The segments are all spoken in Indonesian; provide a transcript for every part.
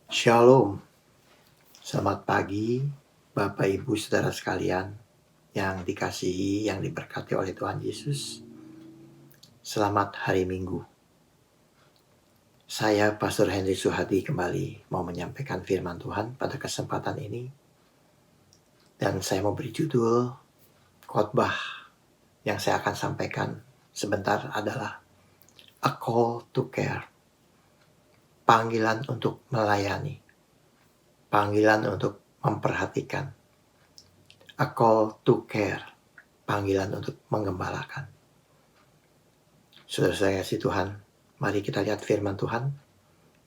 Shalom, selamat pagi Bapak Ibu Saudara sekalian yang dikasihi, yang diberkati oleh Tuhan Yesus. Selamat hari Minggu. Saya Pastor Henry Suhadi kembali mau menyampaikan firman Tuhan pada kesempatan ini. Dan saya mau beri judul khotbah yang saya akan sampaikan sebentar adalah A Call to Care. Panggilan untuk melayani. Panggilan untuk memperhatikan. A Call to Care. Panggilan untuk menggembalakan. Saudara saya kasih Tuhan, mari kita lihat firman Tuhan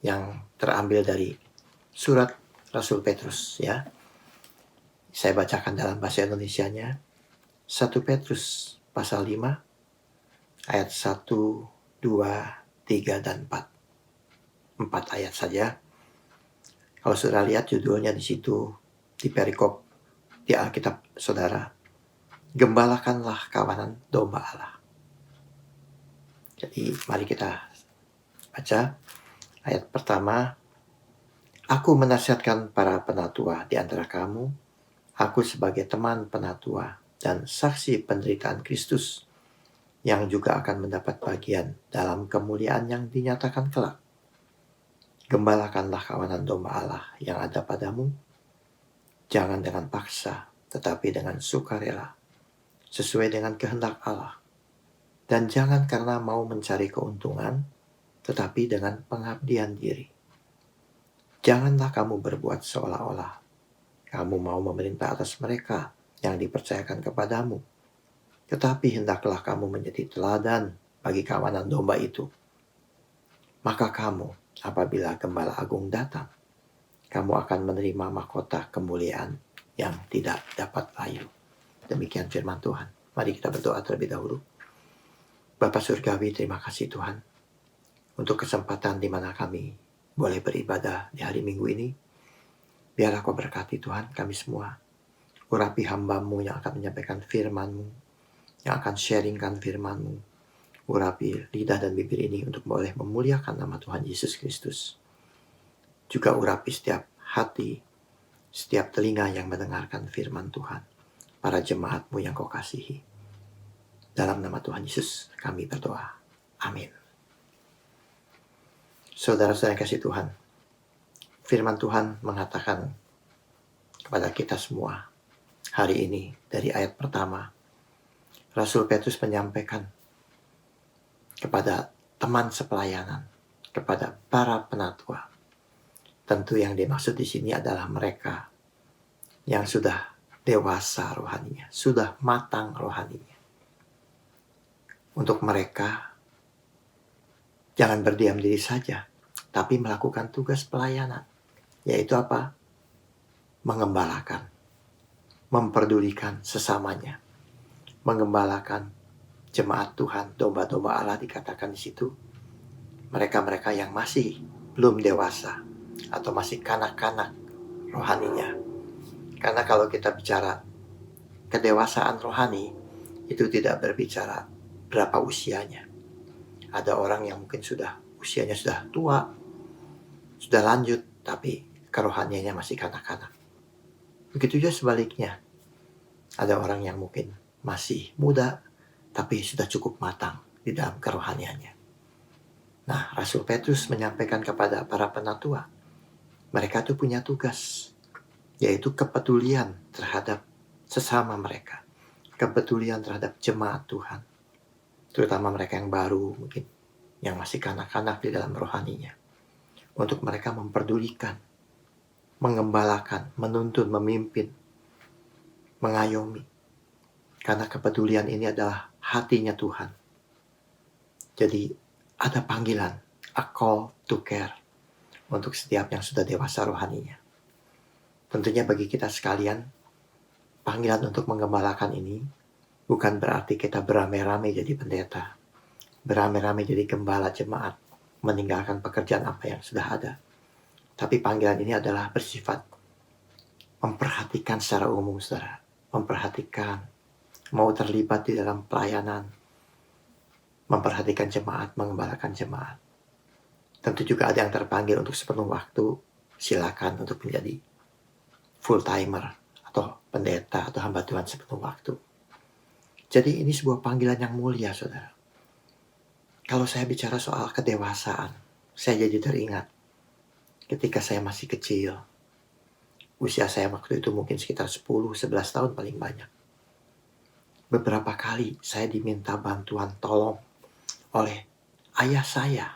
yang terambil dari surat Rasul Petrus ya. Saya bacakan dalam bahasa Indonesianya. 1 Petrus pasal 5 ayat 1, 2, 3 dan 4. 4 ayat saja. Kalau saudara lihat judulnya di situ di perikop di Alkitab saudara, gembalakanlah kawanan domba Allah. Jadi mari kita baca ayat pertama. Aku menasihatkan para penatua di antara kamu, aku sebagai teman penatua dan saksi penderitaan Kristus yang juga akan mendapat bagian dalam kemuliaan yang dinyatakan kelak. Gembalakanlah kawanan domba Allah yang ada padamu, jangan dengan paksa, tetapi dengan sukarela, sesuai dengan kehendak Allah. Dan jangan karena mau mencari keuntungan, tetapi dengan pengabdian diri. Janganlah kamu berbuat seolah-olah kamu mau memerintah atas mereka yang dipercayakan kepadamu. Tetapi hendaklah kamu menjadi teladan bagi kawanan domba itu. Maka kamu, apabila Gembala Agung datang, kamu akan menerima mahkota kemuliaan yang tidak dapat layu. Demikian firman Tuhan. Mari kita berdoa terlebih dahulu. Bapa Surgawi, terima kasih Tuhan untuk kesempatan di mana kami boleh beribadah di hari Minggu ini. Biarlah Kau berkati Tuhan kami semua. Urapi hamba-Mu yang akan menyampaikan firman-Mu, yang akan sharingkan firman-Mu. Urapi lidah dan bibir ini untuk boleh memuliakan nama Tuhan Yesus Kristus. Juga urapi setiap hati, setiap telinga yang mendengarkan firman Tuhan. Para jemaat-Mu yang Kau kasihi. Dalam nama Tuhan Yesus kami berdoa. Amin. Saudara-saudara yang kasih Tuhan, firman Tuhan mengatakan kepada kita semua hari ini dari ayat pertama. Rasul Petrus menyampaikan kepada teman sepelayanan, kepada para penatua. Tentu yang dimaksud di sini adalah mereka yang sudah dewasa rohaninya, sudah matang rohaninya. Untuk mereka, jangan berdiam diri saja, tapi melakukan tugas pelayanan. Yaitu apa? Mengembalakan, memperdulikan sesamanya, menggembalakan jemaat Tuhan, domba-domba Allah dikatakan di situ. Mereka-mereka yang masih belum dewasa atau masih kanak-kanak rohaninya. Karena kalau kita bicara kedewasaan rohani, itu tidak berbicara berapa usianya. Ada orang yang mungkin usianya sudah tua, sudah lanjut, tapi kerohaniannya masih kanak-kanak. Begitu juga sebaliknya. Ada orang yang mungkin masih muda, tapi sudah cukup matang di dalam kerohaniannya. Nah, Rasul Petrus menyampaikan kepada para penatua, mereka itu punya tugas, yaitu kepedulian terhadap sesama mereka, kepedulian terhadap jemaat Tuhan, terutama mereka yang baru mungkin, yang masih kanak-kanak di dalam rohaninya, untuk mereka memperdulikan, mengembalakan, menuntun, memimpin, mengayomi. Karena kepedulian ini adalah hatinya Tuhan. Jadi ada panggilan, a call to care, untuk setiap yang sudah dewasa rohaninya. Tentunya bagi kita sekalian, panggilan untuk menggembalakan ini bukan berarti kita beramai-ramai jadi pendeta, beramai-ramai jadi gembala jemaat, meninggalkan pekerjaan apa yang sudah ada. Tapi panggilan ini adalah bersifat memperhatikan secara umum, saudara. Memperhatikan, mau terlibat di dalam pelayanan, memperhatikan jemaat, mengembalakan jemaat. Tentu juga ada yang terpanggil untuk sepenuh waktu silakan untuk menjadi full timer atau pendeta atau hamba Tuhan sepenuh waktu. Jadi ini sebuah panggilan yang mulia, saudara. Kalau saya bicara soal kedewasaan, saya jadi teringat ketika saya masih kecil. Usia saya waktu itu mungkin sekitar 10-11 tahun paling banyak. Beberapa kali saya diminta bantuan tolong oleh ayah saya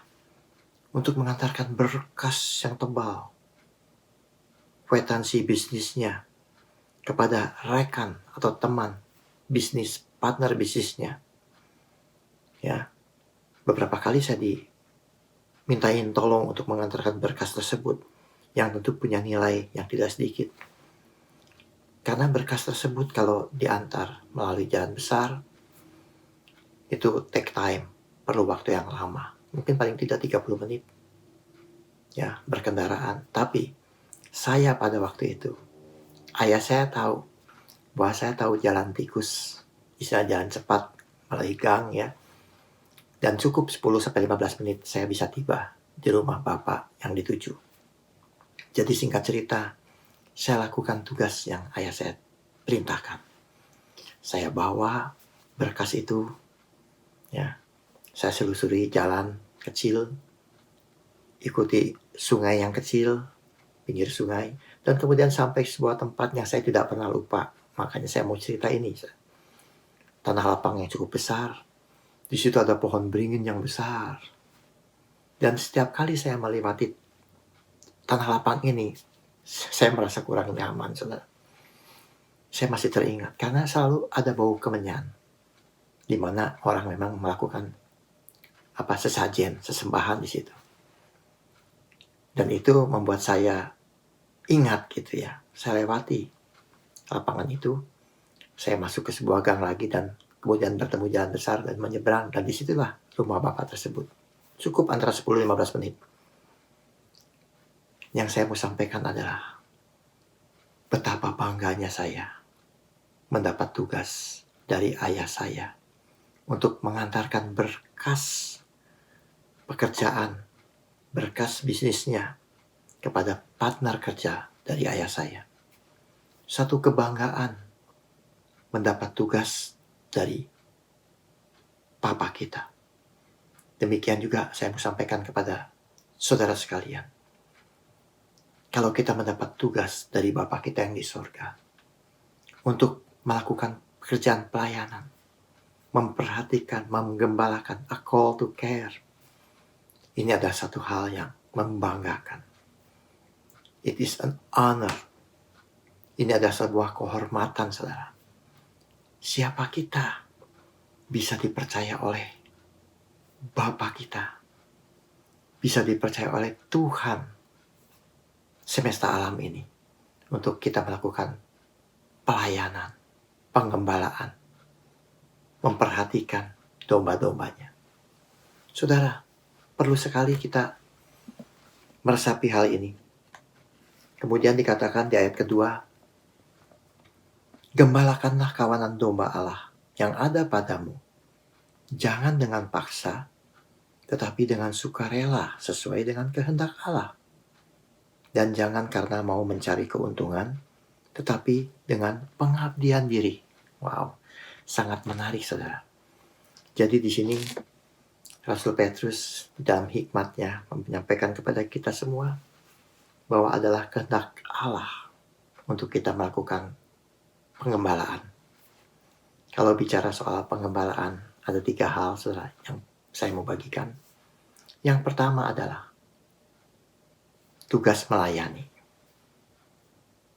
untuk mengantarkan berkas yang tebal, kwitansi bisnisnya kepada rekan atau teman bisnis, partner bisnisnya. Ya, beberapa kali saya dimintain tolong untuk mengantarkan berkas tersebut yang tentu punya nilai yang tidak sedikit. Karena berkas tersebut kalau diantar melalui jalan besar, itu take time, perlu waktu yang lama. Mungkin paling tidak 30 menit ya berkendaraan. Tapi saya pada waktu itu, ayah saya tahu bahwa saya tahu jalan tikus, istilah jalan cepat melalui gang ya. Dan cukup 10-15 menit saya bisa tiba di rumah bapak yang dituju. Jadi singkat cerita, saya lakukan tugas yang ayah saya perintahkan. Saya bawa berkas itu, ya, saya selusuri jalan kecil, ikuti sungai yang kecil, pinggir sungai, dan kemudian sampai sebuah tempat yang saya tidak pernah lupa. Makanya saya mau cerita ini. Tanah lapang yang cukup besar, di situ ada pohon beringin yang besar. Dan setiap kali saya melewati tanah lapang ini, saya merasa kurang nyaman, saudara. Saya masih teringat karena selalu ada bau kemenyan, di mana orang memang melakukan sesajen, sesembahan di situ. Dan itu membuat saya ingat gitu ya. Saya lewati lapangan itu, saya masuk ke sebuah gang lagi dan kemudian bertemu jalan besar dan menyeberang, dan disitulah rumah bapak tersebut. Cukup antara 10-15 menit. Yang saya mau sampaikan adalah betapa bangganya saya mendapat tugas dari ayah saya untuk mengantarkan berkas pekerjaan, berkas bisnisnya kepada partner kerja dari ayah saya. Satu kebanggaan mendapat tugas dari papa kita. Demikian juga saya mau sampaikan kepada saudara sekalian. Kalau kita mendapat tugas dari Bapa kita yang di sorga untuk melakukan pekerjaan pelayanan, memperhatikan, menggembalakan, a call to care, ini adalah satu hal yang membanggakan. It is an honor. Ini adalah sebuah kehormatan, saudara. Siapa kita bisa dipercaya oleh Bapa kita, bisa dipercaya oleh Tuhan semesta alam ini untuk kita melakukan pelayanan, penggembalaan, memperhatikan domba-dombanya. Saudara, perlu sekali kita meresapi hal ini. Kemudian dikatakan di ayat kedua, gembalakanlah kawanan domba Allah yang ada padamu, jangan dengan paksa, tetapi dengan sukarela sesuai dengan kehendak Allah. Dan jangan karena mau mencari keuntungan, tetapi dengan pengabdian diri. Wow, sangat menarik, saudara. Jadi di sini Rasul Petrus dalam hikmatnya menyampaikan kepada kita semua bahwa adalah kehendak Allah untuk kita melakukan penggembalaan. Kalau bicara soal penggembalaan, ada 3 hal, saudara, yang saya mau bagikan. Yang pertama adalah tugas melayani.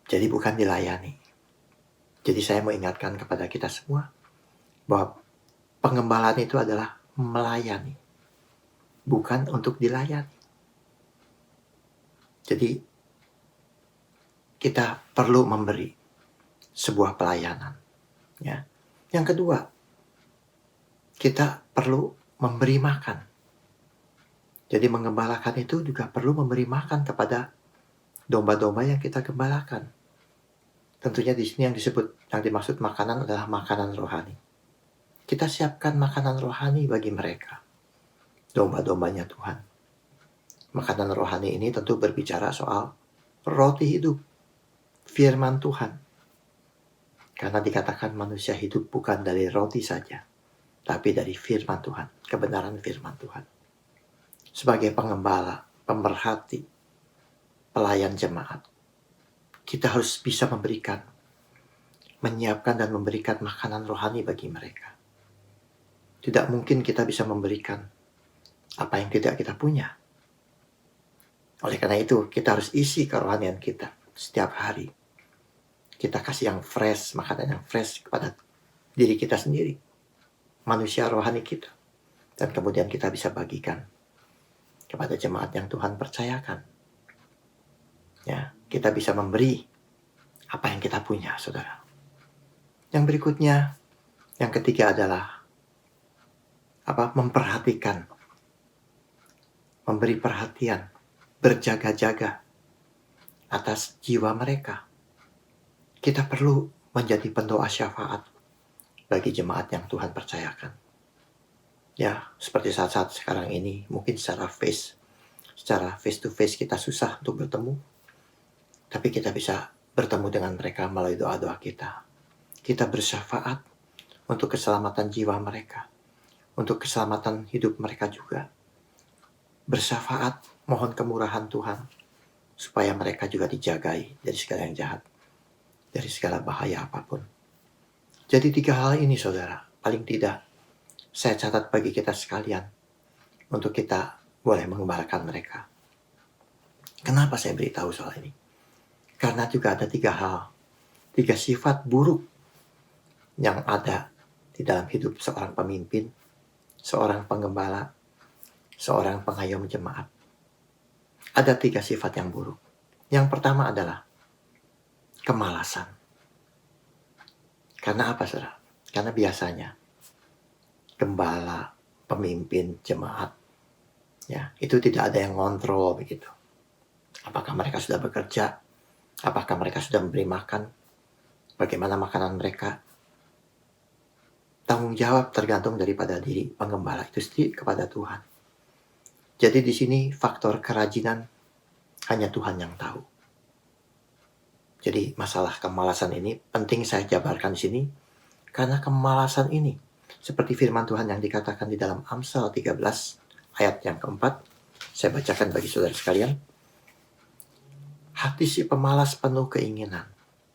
Jadi bukan dilayani. Jadi saya mau ingatkan kepada kita semua bahwa pengembalaan itu adalah melayani, bukan untuk dilayani. Jadi kita perlu memberi sebuah pelayanan. Ya. Yang kedua, kita perlu memberi makan. Jadi menggembalakan itu juga perlu memberi makan kepada domba-domba yang kita gembalakan. Tentunya di sini yang dimaksud makanan adalah makanan rohani. Kita siapkan makanan rohani bagi mereka, domba-dombanya Tuhan. Makanan rohani ini tentu berbicara soal roti hidup, firman Tuhan. Karena dikatakan manusia hidup bukan dari roti saja, tapi dari firman Tuhan, kebenaran firman Tuhan. Sebagai pengembala, pemerhati, pelayan jemaat, kita harus bisa menyiapkan dan memberikan makanan rohani bagi mereka. Tidak mungkin kita bisa memberikan apa yang tidak kita punya. Oleh karena itu, kita harus isi kerohanian kita setiap hari. Kita kasih yang fresh, makanan yang fresh kepada diri kita sendiri, manusia rohani kita. Dan kemudian kita bisa bagikan kepada jemaat yang Tuhan percayakan. Ya, kita bisa memberi apa yang kita punya, saudara. Yang berikutnya, yang ketiga adalah memperhatikan, memberi perhatian, berjaga-jaga atas jiwa mereka. Kita perlu menjadi pendoa syafaat bagi jemaat yang Tuhan percayakan. Ya, seperti saat-saat sekarang ini, mungkin secara face to face kita susah untuk bertemu, tapi kita bisa bertemu dengan mereka melalui doa-doa kita. Kita bersyafaat untuk keselamatan jiwa mereka, untuk keselamatan hidup mereka juga. Bersyafaat, mohon kemurahan Tuhan, supaya mereka juga dijagai dari segala yang jahat, dari segala bahaya apapun. Jadi 3 hal ini, saudara, paling tidak saya catat bagi kita sekalian, untuk kita boleh mengembalakan mereka. Kenapa saya beritahu soal ini? Karena juga ada 3 hal, 3 sifat buruk yang ada di dalam hidup seorang pemimpin, seorang penggembala, seorang pengayom jemaat. Ada 3 sifat yang buruk. Yang pertama adalah kemalasan. Karena apa, saudara? Karena biasanya gembala, pemimpin jemaat, ya, itu tidak ada yang ngontrol begitu. Apakah mereka sudah bekerja? Apakah mereka sudah memberi makan? Bagaimana makanan mereka? Tanggung jawab tergantung daripada diri penggembala itu sendiri kepada Tuhan. Jadi di sini faktor kerajinan hanya Tuhan yang tahu. Jadi masalah kemalasan ini penting saya jabarkan di sini, karena kemalasan ini seperti firman Tuhan yang dikatakan di dalam Amsal 13 ayat yang keempat, saya bacakan bagi saudara sekalian. Hati si pemalas penuh keinginan,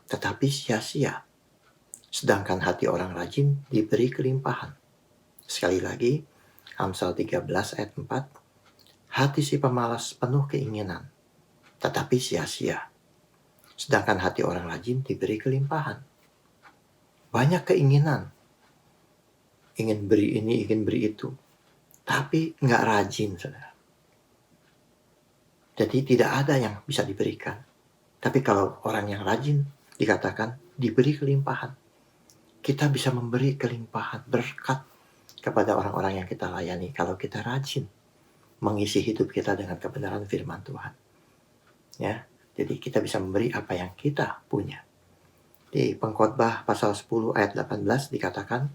tetapi sia-sia. Sedangkan hati orang rajin diberi kelimpahan. Sekali lagi, Amsal 13 ayat 4. Hati si pemalas penuh keinginan, tetapi sia-sia. Sedangkan hati orang rajin diberi kelimpahan. Banyak keinginan. Ingin beri ini, ingin beri itu. Tapi nggak rajin, saudara. Jadi tidak ada yang bisa diberikan. Tapi kalau orang yang rajin, dikatakan diberi kelimpahan. Kita bisa memberi kelimpahan berkat kepada orang-orang yang kita layani kalau kita rajin mengisi hidup kita dengan kebenaran firman Tuhan. Ya, jadi kita bisa memberi apa yang kita punya. Di Pengkhotbah pasal 10 ayat 18 dikatakan,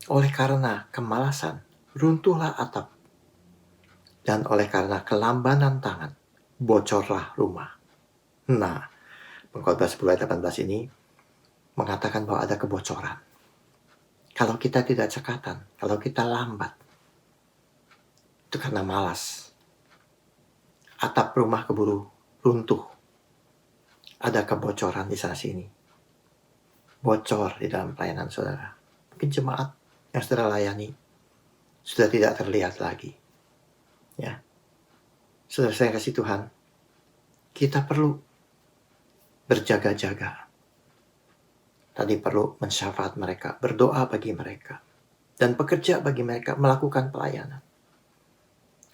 oleh karena kemalasan runtuhlah atap, dan oleh karena kelambanan tangan bocorlah rumah. Nah, Pengkhotbah 10 ayat 18 ini mengatakan bahwa ada kebocoran. Kalau kita tidak cekatan, kalau kita lambat, itu karena malas. Atap rumah keburu runtuh. Ada kebocoran di sana sini. Bocor di dalam pelayanan saudara. Mungkin jemaat yang saudara layani sudah tidak terlihat lagi. Ya, saudara saya kasih Tuhan, kita perlu berjaga-jaga. Tadi perlu mensyafaat mereka, berdoa bagi mereka, dan bekerja bagi mereka, melakukan pelayanan.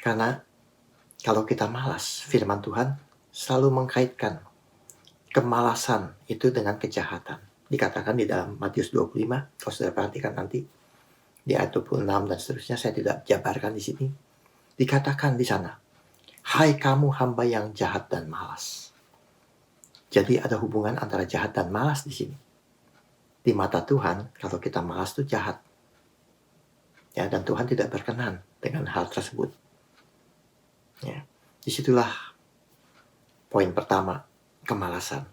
Karena kalau kita malas, firman Tuhan selalu mengkaitkan kemalasan itu dengan kejahatan. Dikatakan di dalam Matius 25, kalau sudah perhatikan nanti, di ayat 26 dan seterusnya, saya tidak jabarkan di sini. Dikatakan di sana, hai kamu hamba yang jahat dan malas. Jadi ada hubungan antara jahat dan malas di sini. Di mata Tuhan, kalau kita malas itu jahat. Ya, dan Tuhan tidak berkenan dengan hal tersebut. Ya, disitulah Poin pertama, kemalasan.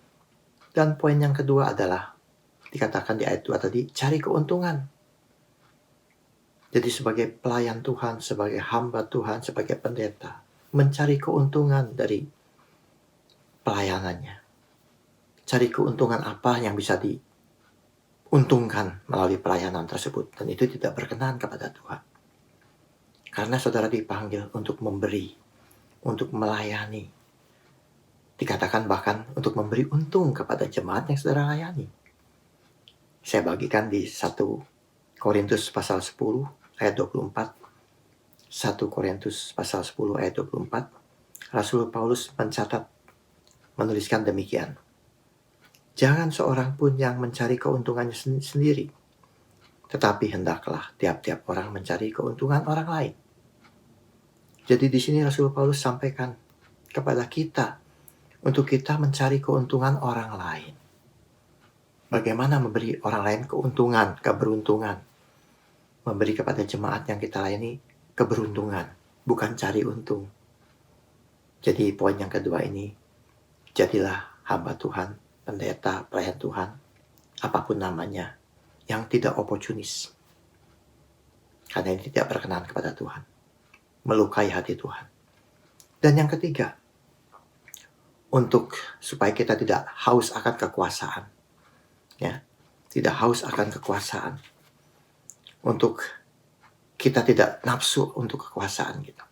Dan poin yang kedua adalah, dikatakan di ayat 2 tadi, cari keuntungan. Jadi sebagai pelayan Tuhan, sebagai hamba Tuhan, sebagai pendeta, mencari keuntungan dari pelayanannya. Cari keuntungan apa yang bisa diuntungkan melalui pelayanan tersebut. Dan itu tidak berkenan kepada Tuhan. Karena saudara dipanggil untuk memberi, untuk melayani. Dikatakan bahkan untuk memberi untung kepada jemaat yang saudara layani. Saya bagikan di 1 Korintus pasal 10 ayat 24. 1 Korintus pasal 10 ayat 24. Rasul Paulus menuliskan demikian. Jangan seorang pun yang mencari keuntungannya sendiri, tetapi hendaklah tiap-tiap orang mencari keuntungan orang lain. Jadi di sini Rasul Paulus sampaikan kepada kita untuk kita mencari keuntungan orang lain. Bagaimana memberi orang lain keuntungan, keberuntungan. Memberi kepada jemaat yang kita layani keberuntungan, bukan cari untung. Jadi poin yang kedua ini, jadilah hamba Tuhan, pendeta, pelayan Tuhan, apapun namanya, yang tidak oportunis. Karena ini tidak berkenan kepada Tuhan. Melukai hati Tuhan. Dan yang ketiga, untuk supaya kita tidak haus akan kekuasaan. Ya, tidak haus akan kekuasaan. Untuk kita tidak nafsu untuk kekuasaan gitu.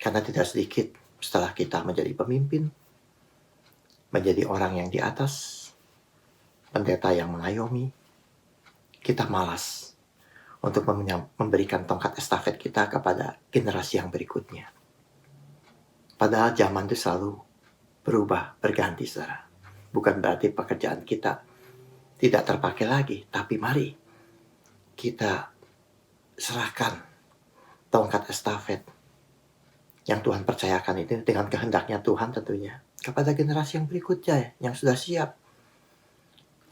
Karena tidak sedikit setelah kita menjadi pemimpin, menjadi orang yang di atas, pendeta yang mengayomi, kita malas untuk memberikan tongkat estafet kita kepada generasi yang berikutnya. Padahal zaman itu selalu berubah, berganti, saudara. Bukan berarti pekerjaan kita tidak terpakai lagi, tapi mari kita serahkan tongkat estafet yang Tuhan percayakan itu dengan kehendaknya Tuhan tentunya kepada generasi yang berikutnya yang sudah siap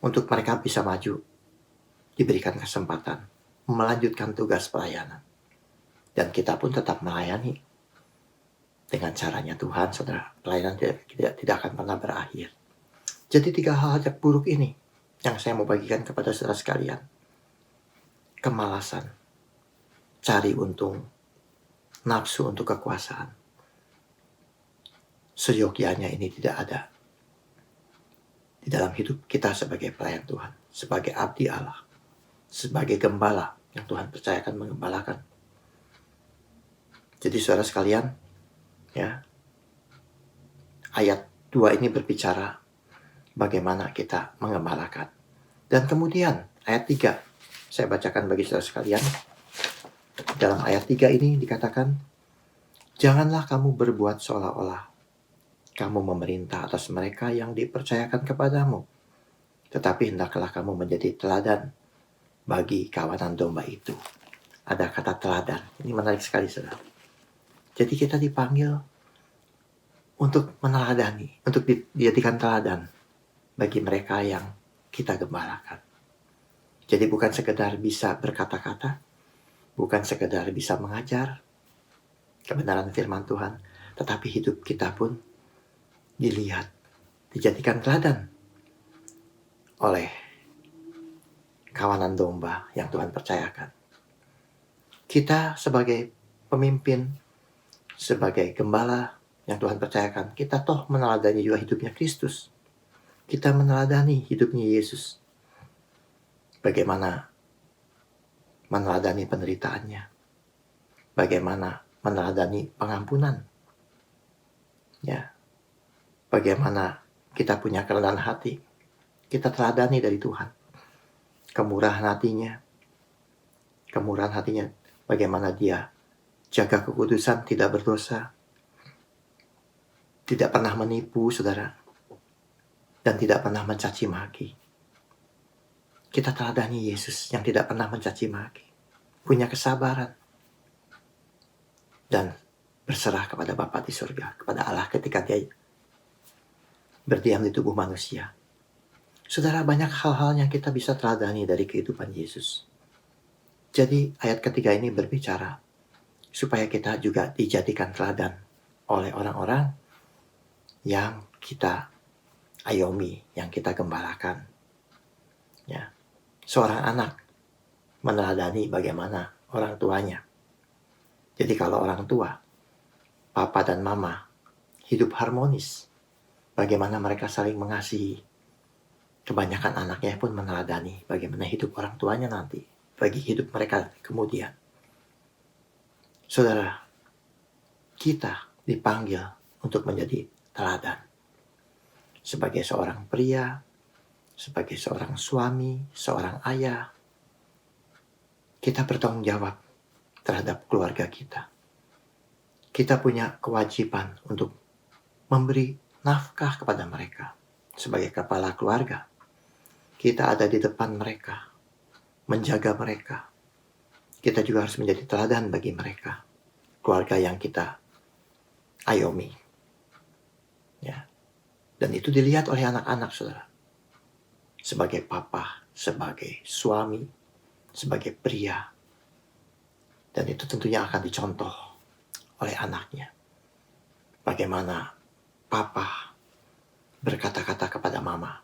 untuk mereka bisa maju, diberikan kesempatan melanjutkan tugas pelayanan, dan kita pun tetap melayani dengan caranya Tuhan, saudara. Pelayanan tidak akan pernah berakhir. Jadi 3 hal yang buruk ini yang saya mau bagikan kepada saudara sekalian. Kemalasan, cari untung, nafsu untuk kekuasaan. Seyogianya ini tidak ada di dalam hidup kita sebagai pelayan Tuhan, sebagai abdi Allah, sebagai gembala yang Tuhan percayakan menggembalakan. Jadi saudara sekalian, ya, ayat 2 ini berbicara bagaimana kita mengembalakan. Dan kemudian ayat 3, saya bacakan bagi saudara sekalian. Dalam ayat 3 ini dikatakan, janganlah kamu berbuat seolah-olah kamu memerintah atas mereka yang dipercayakan kepadamu, tetapi hendaklah kamu menjadi teladan bagi kawanan domba itu. Ada kata teladan, ini menarik sekali saudara. Jadi kita dipanggil untuk meneladani, untuk dijadikan teladan bagi mereka yang kita gembalakan. Jadi bukan sekedar bisa berkata-kata, bukan sekedar bisa mengajar kebenaran firman Tuhan, tetapi hidup kita pun dilihat, dijadikan teladan oleh kawanan domba yang Tuhan percayakan. Kita sebagai pemimpin, sebagai gembala yang Tuhan percayakan, kita toh meneladani juga hidupnya Kristus. Kita meneladani hidupnya Yesus. Bagaimana meneladani penderitaannya. Bagaimana meneladani pengampunan. Ya. Bagaimana kita punya kerendahan hati. Kita teladani dari Tuhan. Kemurahan hatinya. Kemurahan hatinya. Bagaimana dia jaga kekudusan, tidak berdosa. Tidak pernah menipu, saudara. Dan tidak pernah mencaci maki. Kita teladani Yesus yang tidak pernah mencaci maki. Punya kesabaran. Dan berserah kepada Bapa di surga. Kepada Allah ketika dia berdiam di tubuh manusia. Saudara, banyak hal-hal yang kita bisa teladani dari kehidupan Yesus. Jadi ayat ketiga ini berbicara supaya kita juga dijadikan teladan oleh orang-orang yang kita ayomi, yang kita gembalakan. Ya, seorang anak meneladani bagaimana orang tuanya. Jadi kalau orang tua, papa dan mama hidup harmonis, bagaimana mereka saling mengasihi, kebanyakan anaknya pun meneladani bagaimana hidup orang tuanya nanti, bagi hidup mereka kemudian. Saudara, kita dipanggil untuk menjadi teladan. Sebagai seorang pria, sebagai seorang suami, seorang ayah, kita bertanggung jawab terhadap keluarga kita. Kita punya kewajiban untuk memberi nafkah kepada mereka. Sebagai kepala keluarga, kita ada di depan mereka, menjaga mereka. Kita juga harus menjadi teladan bagi mereka, keluarga yang kita ayomi. Ya. Dan itu dilihat oleh anak-anak, saudara. Sebagai papa, sebagai suami, sebagai pria. Dan itu tentunya akan dicontoh oleh anaknya. Bagaimana papa berkata-kata kepada mama.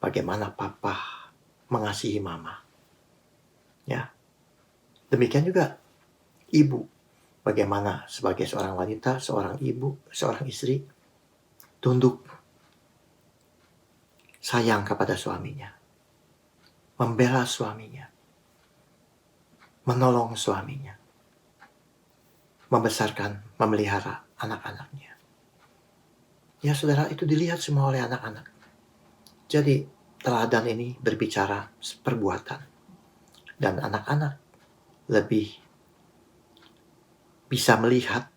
Bagaimana papa mengasihi mama. Ya. Demikian juga ibu. Bagaimana sebagai seorang wanita, seorang ibu, seorang istri, tunduk, sayang kepada suaminya, membela suaminya, menolong suaminya, membesarkan, memelihara anak-anaknya. Ya saudara, itu dilihat semua oleh anak-anak. Jadi teladan ini berbicara perbuatan. Dan anak-anak lebih bisa melihat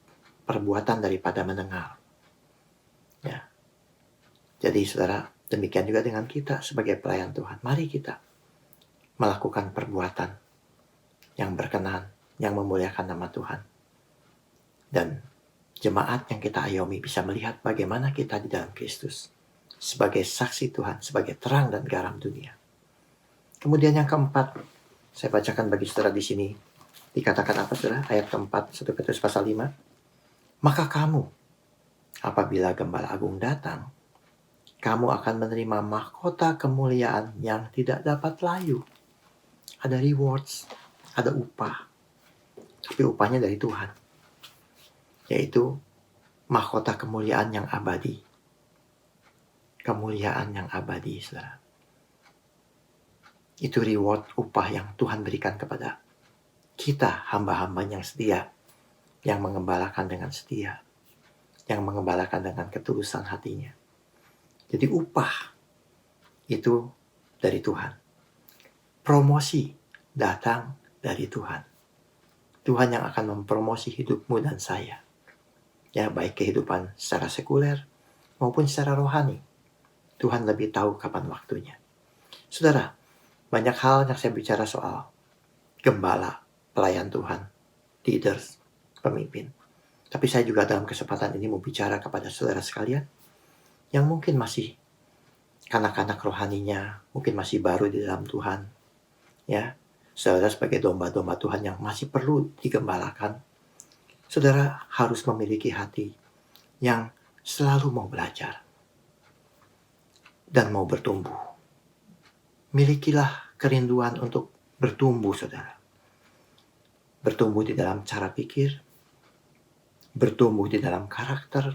perbuatan daripada mendengar. Ya. Jadi saudara, demikian juga dengan kita sebagai pelayan Tuhan. Mari kita melakukan perbuatan yang berkenan, yang memuliakan nama Tuhan. Dan jemaat yang kita ayomi bisa melihat bagaimana kita di dalam Kristus. Sebagai saksi Tuhan, sebagai terang dan garam dunia. Kemudian yang keempat, saya bacakan bagi saudara di sini. Dikatakan apa saudara? Ayat keempat, 1 Petrus pasal 5. Maka kamu, apabila Gembala Agung datang, kamu akan menerima mahkota kemuliaan yang tidak dapat layu. Ada rewards, ada upah. Tapi upahnya dari Tuhan. Yaitu mahkota kemuliaan yang abadi. Kemuliaan yang abadi, saudara. Itu reward, upah yang Tuhan berikan kepada kita, hamba-hamba yang setia, yang mengembalakan dengan setia, yang mengembalakan dengan ketulusan hatinya. Jadi upah itu dari Tuhan. Promosi datang dari Tuhan. Tuhan yang akan mempromosi hidupmu dan saya. Ya, baik kehidupan secara sekuler maupun secara rohani. Tuhan lebih tahu kapan waktunya. Saudara, banyak hal yang saya bicara soal gembala, pelayan Tuhan, leaders, pemimpin. Tapi saya juga dalam kesempatan ini mau bicara kepada saudara sekalian yang mungkin masih kanak-kanak rohaninya, mungkin masih baru di dalam Tuhan. Ya, saudara sebagai domba-domba Tuhan yang masih perlu digembalakan, saudara harus memiliki hati yang selalu mau belajar dan mau bertumbuh. Milikilah kerinduan untuk bertumbuh, saudara. Bertumbuh di dalam cara pikir, bertumbuh di dalam karakter.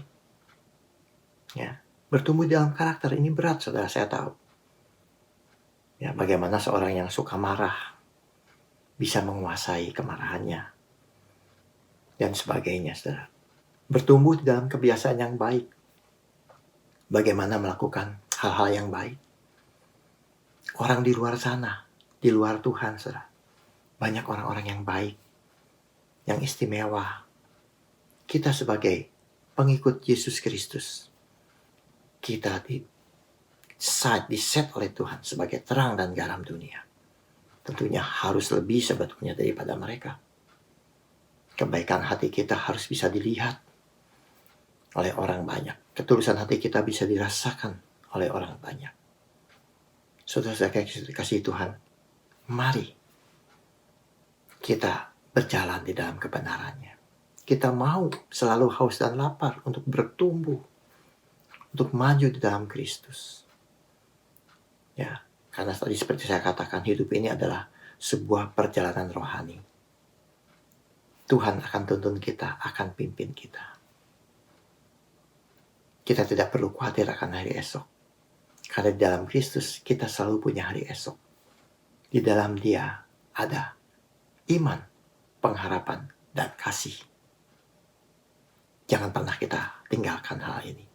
Ya, bertumbuh di dalam karakter ini berat, saudara, saya tahu. Ya, bagaimana seorang yang suka marah bisa menguasai kemarahannya dan sebagainya, saudara. Bertumbuh di dalam kebiasaan yang baik. Bagaimana melakukan hal-hal yang baik. Orang di luar sana, di luar Tuhan, saudara. Banyak orang-orang yang baik, yang istimewa. Kita sebagai pengikut Yesus Kristus, kita diset oleh Tuhan sebagai terang dan garam dunia. Tentunya harus lebih sebetulnya daripada mereka. Kebaikan hati kita harus bisa dilihat oleh orang banyak. Ketulusan hati kita bisa dirasakan oleh orang banyak. Saudara saya kasih Tuhan, mari kita berjalan di dalam kebenarannya. Kita mau selalu haus dan lapar untuk bertumbuh untuk maju di dalam Kristus. Ya, karena tadi seperti saya katakan, hidup ini adalah sebuah perjalanan rohani. Tuhan akan tuntun kita, akan pimpin kita. Kita tidak perlu khawatir akan hari esok. Karena di dalam Kristus kita selalu punya hari esok. Di dalam Dia ada iman, pengharapan, dan kasih. Jangan pernah kita tinggalkan hal ini.